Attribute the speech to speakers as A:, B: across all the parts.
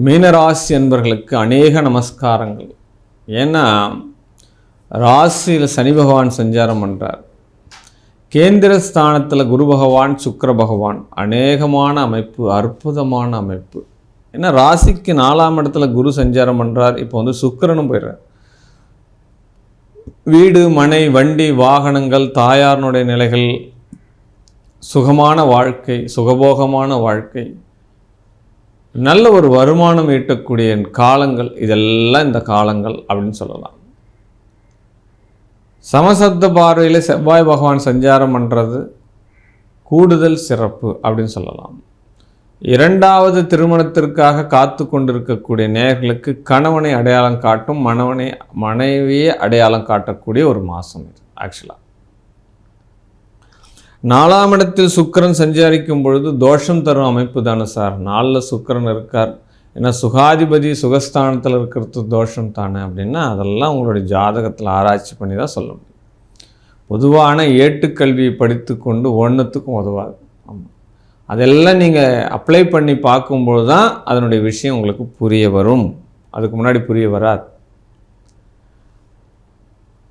A: மீனராசி என்பர்களுக்கு அநேக நமஸ்காரங்கள். ஏன்னா ராசியில் சனி பகவான் சஞ்சாரம் பண்ணுறார். கேந்திர ஸ்தானத்தில் குரு பகவான் சுக்கிர பகவான் அநேகமான அமைப்பு, அற்புதமான அமைப்பு. ஏன்னா ராசிக்கு 4ஆம் இடத்துல குரு சஞ்சாரம் பண்ணுறார். இப்போ வந்து சுக்கிரனும் போயிடுறார். வீடு, மனை, வண்டி, வாகனங்கள், தாயாரினுடைய நிலைகள், சுகமான வாழ்க்கை, சுகபோகமான வாழ்க்கை, நல்ல ஒரு வருமானம் ஈட்டக்கூடிய காலங்கள், இதெல்லாம் இந்த காலங்கள் அப்படின்னு சொல்லலாம். சமசப்த பார்வையில் செவ்வாய் பகவான் சஞ்சாரம் பண்ணுறது கூடுதல் சிறப்பு அப்படின்னு சொல்லலாம். 2வது திருமணத்திற்காக காத்து கொண்டிருக்கக்கூடிய நேயர்களுக்கு கணவனை அடையாளம் காட்டும், மனைவியை அடையாளம் காட்டக்கூடிய ஒரு மாதம் இது. ஆக்சுவலாக 4ஆம் இடத்தில் சுக்கிரன் சஞ்சாரிக்கும் பொழுது தோஷம் தரும் அமைப்பு தானே சார். 4ல் சுக்கிரன் இருக்கார், ஏன்னா சுகாதிபதி சுகஸ்தானத்தில் இருக்கிறது தோஷம் தானே அப்படின்னா அதெல்லாம் உங்களுடைய ஜாதகத்தில் ஆராய்ச்சி பண்ணி தான் சொல்ல முடியும். பொதுவான ஏட்டுக்கல்வியை படித்து கொண்டு ஒன்றுத்துக்கும் உதவாது. ஆமாம், அதெல்லாம் நீங்கள் அப்ளை பண்ணி பார்க்கும்பொழுது தான் அதனுடைய விஷயம் உங்களுக்கு புரிய வரும். அதுக்கு முன்னாடி புரிய வராது.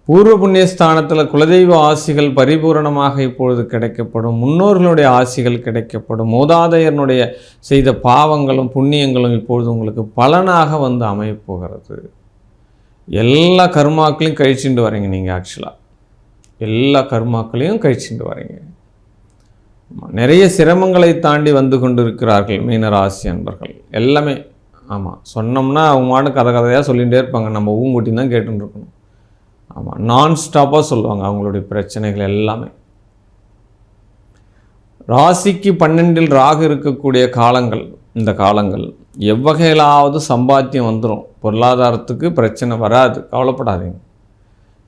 A: பூர்வ புண்ணியஸ்தானத்தில் குலதெய்வ ஆசிகள் பரிபூரணமாக இப்பொழுது கிடைக்கப்படும். முன்னோர்களுடைய ஆசிகள் கிடைக்கப்படும். மூதாதையனுடைய செய்த பாவங்களும் புண்ணியங்களும் இப்பொழுது உங்களுக்கு பலனாக வந்து அமையப் போகிறது. எல்லா கர்மாக்களையும் கழிச்சுட்டு வரீங்க நீங்கள். ஆக்சுவலாக எல்லா கர்மாக்களையும் கழிச்சுட்டு வரீங்க. நிறைய சிரமங்களை தாண்டி வந்து கொண்டு இருக்கிறார்கள் மீனராசி அன்பர்கள் எல்லாமே. ஆமாம், சொன்னோம்னா அவங்க கதையாக சொல்லிகிட்டே இருப்பாங்க, நம்ம ஊங்குட்டி தான் கேட்டுன்னு இருக்கணும். ஆமாம், நான் ஸ்டாப்பாக சொல்லுவாங்க அவங்களுடைய பிரச்சனைகள் எல்லாமே. ராசிக்கு 12இல் ராகு இருக்கக்கூடிய காலங்கள், இந்த காலங்கள் எவ்வகையிலாவது சம்பாத்தியம் வந்துடும். பொருளாதாரத்துக்கு பிரச்சனை வராது, கவலைப்படாதீங்க.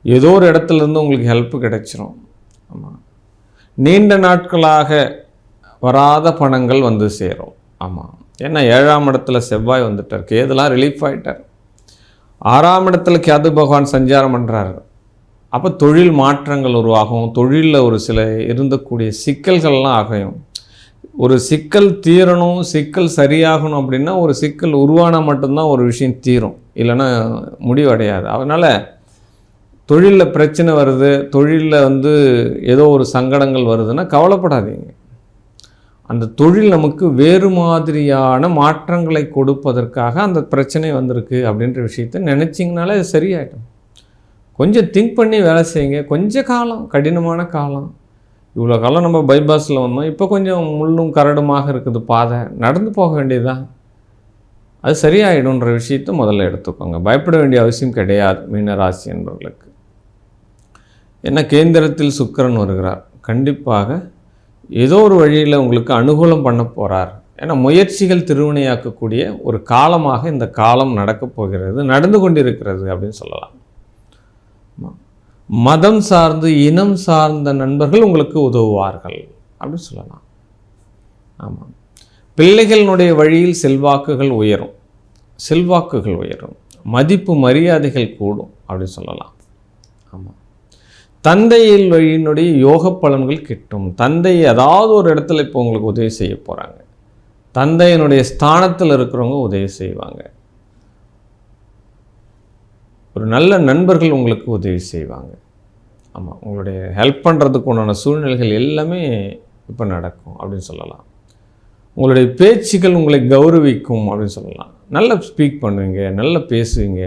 A: ஏதோ ஒரு இடத்துலேருந்து உங்களுக்கு ஹெல்ப்பு கிடைச்சிரும். ஆமாம், நீண்ட நாட்களாக வராத பணங்கள் வந்து சேரும். ஆமாம், ஏன்னா 7ஆம் இடத்துல செவ்வாய் வந்துட்டார், கேதுலாம் ரிலீஃப் ஆகிட்டார். 6ஆம் இடத்துல கேது பகவான் சஞ்சாரம் பண்ணுறாரு. அப்போ தொழில் மாற்றங்கள் உருவாகும். தொழிலில் ஒரு சில இருந்தக்கூடிய சிக்கல்கள்லாம் ஆகும். ஒரு சிக்கல் தீரணும், சிக்கல் சரியாகணும் அப்படின்னா ஒரு சிக்கல் உருவானால் மட்டும்தான் ஒரு விஷயம் தீரும், இல்லைன்னா முடிவடையாது. அதனால் தொழிலில் பிரச்சனை வருது, தொழிலில் வந்து ஏதோ ஒரு சங்கடங்கள் வருதுன்னா கவலைப்படாதீங்க. அந்த தொழில் நமக்கு வேறு மாதிரியான மாற்றங்களை கொடுப்பதற்காக அந்த பிரச்சனை வந்திருக்கு அப்படின்ற விஷயத்தை நினச்சிங்கனாலே அது சரியாயிடும். கொஞ்சம் திங்க் பண்ணி வேலை செய்யுங்க. கொஞ்சம் காலம், கடினமான காலம். இவ்வளோ காலம் நம்ம பைபாஸில் வந்தோம், இப்போ கொஞ்சம் முள்ளும் கரடுமாக இருக்குது பாதை, நடந்து போக வேண்டியதுதான். அது சரியாயிடும்ன்ற விஷயத்தை முதல்ல எடுத்துக்கோங்க. பயப்பட வேண்டிய அவசியம் கிடையாது மீனராசி என்பவர்களுக்கு. ஏன்னா கேந்திரத்தில் சுக்கிரன் வருகிறார். கண்டிப்பாக ஏதோ ஒரு வழியில் உங்களுக்கு அனுகூலம் பண்ண போகிறார். ஏன்னா முயற்சிகள் திருவினையாக்கக்கூடிய ஒரு காலமாக இந்த காலம் நடக்கப் போகிறது, நடந்து கொண்டிருக்கிறது அப்படின்னு சொல்லலாம். மதம் சார்ந்து இனம் சார்ந்த நண்பர்கள் உங்களுக்கு உதவுவார்கள் அப்படின்னு சொல்லலாம். ஆமாம், பிள்ளைகளினுடைய வழியில் செல்வாக்குகள் உயரும், செல்வாக்குகள் உயரும், மதிப்பு மரியாதைகள் கூடும் அப்படின்னு சொல்லலாம். ஆமாம், தந்தையில் வழியினுடைய யோக பலன்கள் கிட்டும். தந்தை ஏதாவது ஒரு இடத்துல இப்போ உங்களுக்கு உதவி செய்ய போகிறாங்க. தந்தையினுடைய ஸ்தானத்தில் இருக்கிறவங்க உதவி செய்வாங்க. ஒரு நல்ல நண்பர்கள் உங்களுக்கு உதவி செய்வாங்க. ஆமாம், உங்களுடைய ஹெல்ப் பண்ணுறதுக்கு உண்டான சூழ்நிலைகள் எல்லாமே இப்போ நடக்கும் அப்படின்னு சொல்லலாம். உங்களுடைய பேச்சுக்கள் உங்களை கௌரவிக்கும் அப்படின்னு சொல்லலாம். நல்லா ஸ்பீக் பண்ணுவீங்க, நல்லா பேசுவீங்க,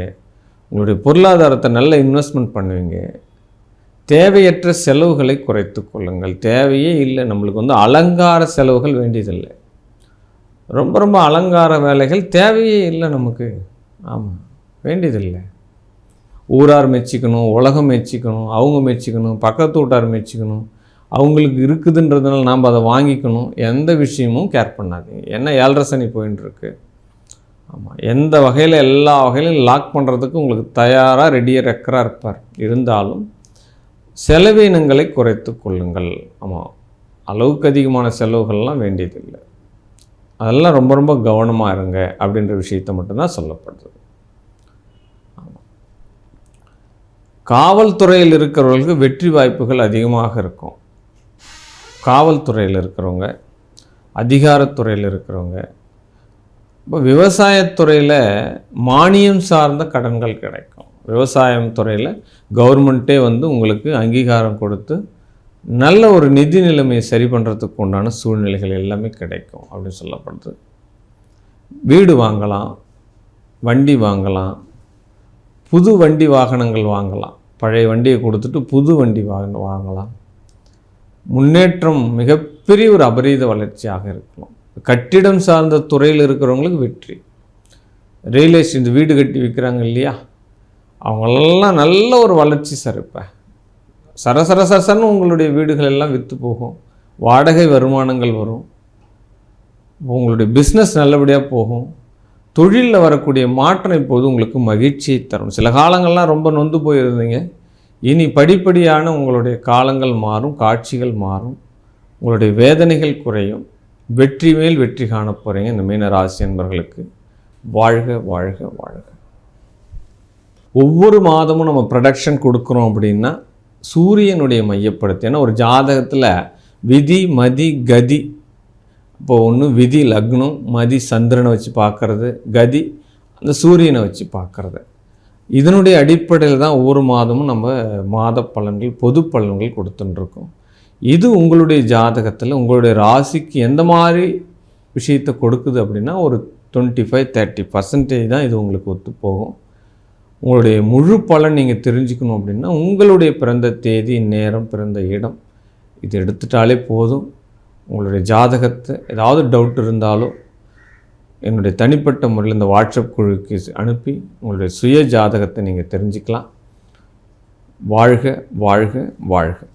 A: உங்களுடைய பொருளாதாரத்தை நல்ல இன்வெஸ்ட்மெண்ட் பண்ணுவீங்க. தேவையற்ற செலவுகளை குறைத்து கொள்ளுங்கள். தேவையே இல்லை, நம்மளுக்கு வந்து அலங்கார செலவுகள் வேண்டியதில்லை. ரொம்ப ரொம்ப அலங்கார வேலைகள் தேவையே இல்லை நமக்கு. ஆமாம், வேண்டியதில்லை. ஊரார் மெச்சிக்கணும், உலகம் மெச்சிக்கணும், அவங்க மெச்சிக்கணும், பக்கத்து வீட்டார் மெச்சிக்கணும், அவங்களுக்கு இருக்குதுன்றதுனால நாம் அதை வாங்கிக்கணும், எந்த விஷயமும் கேர் பண்ணாதீங்க. ஏன்னா 7.5 சனி போயின்னு இருக்கு. ஆமாம், எந்த வகையில் எல்லா வகையிலும் லாக் பண்ணுறதுக்கு உங்களுக்கு தயாராக ரெடியாக ரெக்கராக இருப்பார். இருந்தாலும் செலவினங்களை குறைத்து கொள்ளுங்கள். ஆமாம், அளவுக்கு அதிகமான செலவுகள்லாம் வேண்டியதில்லை. அதெல்லாம் ரொம்ப ரொம்ப கவனமாக இருங்க அப்படின்ற விஷயத்தை மட்டும்தான் சொல்லப்படுது. ஆமாம், காவல்துறையில் இருக்கிறவர்களுக்கு வெற்றி வாய்ப்புகள் அதிகமாக இருக்கும். காவல்துறையில் இருக்கிறவங்க, அதிகாரத்துறையில் இருக்கிறவங்க, இப்போ விவசாயத்துறையில் மானியம் சார்ந்த கடன்கள் கிடைக்கும். விவசாயம் துறையில் கவர்மெண்ட்டே உங்களுக்கு அங்கீகாரம் கொடுத்து நல்ல ஒரு நிதி நிலைமையை சரி பண்ணுறதுக்கு உண்டான சூழ்நிலைகள் எல்லாமே கிடைக்கும் அப்படின்னு சொல்லப்படுது. வீடு வாங்கலாம், வண்டி வாங்கலாம், புது வண்டி வாகனங்கள் வாங்கலாம். பழைய வண்டியை கொடுத்துட்டு புது வண்டி வாங்கலாம். முன்னேற்றம் மிகப்பெரிய ஒரு அபரீத வளர்ச்சியாக இருக்கலாம். கட்டிடம் சார்ந்த துறையில் இருக்கிறவங்களுக்கு வெற்றி. ரியல் எஸ்டேட் வீடு கட்டி விற்கிறாங்க இல்லையா, அவங்களெல்லாம் நல்ல ஒரு வளர்ச்சி சார். இப்போ சரசரசன்னு உங்களுடைய வீடுகள் எல்லாம் விற்று போகும், வாடகை வருமானங்கள் வரும், உங்களுடைய பிஸ்னஸ் நல்லபடியாக போகும். தொழிலில் வரக்கூடிய மாற்றம் இப்போது உங்களுக்கு மகிழ்ச்சியை தரும். சில காலங்கள்லாம் ரொம்ப நொந்து போயிருந்தீங்க, இனி படிப்படியான உங்களுடைய காலங்கள் மாறும், காட்சிகள் மாறும், உங்களுடைய வேதனைகள் குறையும், வெற்றி மேல் வெற்றி காண போகிறீங்க. இந்த மீன ராசி என்பவர்களுக்கு வாழ்க வாழ்க வாழ்க. ஒவ்வொரு மாதமும் நம்ம ப்ரொடக்ஷன் கொடுக்குறோம் அப்படின்னா சூரியனுடைய மையப்படுத்தி, ஏன்னா ஒரு ஜாதகத்தில் விதி மதி கதி, இப்போ ஒன்று விதி லக்னம், மதி சந்திரனை வச்சு பார்க்குறது, கதி அந்த சூரியனை வச்சு பார்க்குறது. இதனுடைய அடிப்படையில் தான் ஒவ்வொரு மாதமும் நம்ம மாத பலன்கள் பொது பலன்கள் கொடுத்துட்டுருக்கோம். இது உங்களுடைய ஜாதகத்தில் உங்களுடைய ராசிக்கு எந்த மாதிரி விஷயத்தை கொடுக்குது அப்படின்னா ஒரு 25-30% தான் இது உங்களுக்கு ஒத்து போகும். உங்களுடைய முழு பலன் நீங்கள் தெரிஞ்சுக்கணும் அப்படின்னா உங்களுடைய பிறந்த தேதி, நேரம், பிறந்த இடம் இது எடுத்துட்டாலே போதும். உங்களுடைய ஜாதகத்தை ஏதாவது டவுட் இருந்தாலும் என்னுடைய தனிப்பட்ட முறையில் இந்த வாட்ஸ்அப் குழுக்கு அனுப்பி உங்களுடைய சுய ஜாதகத்தை நீங்கள் தெரிஞ்சுக்கலாம். வாழ்க வாழ்க வாழ்க.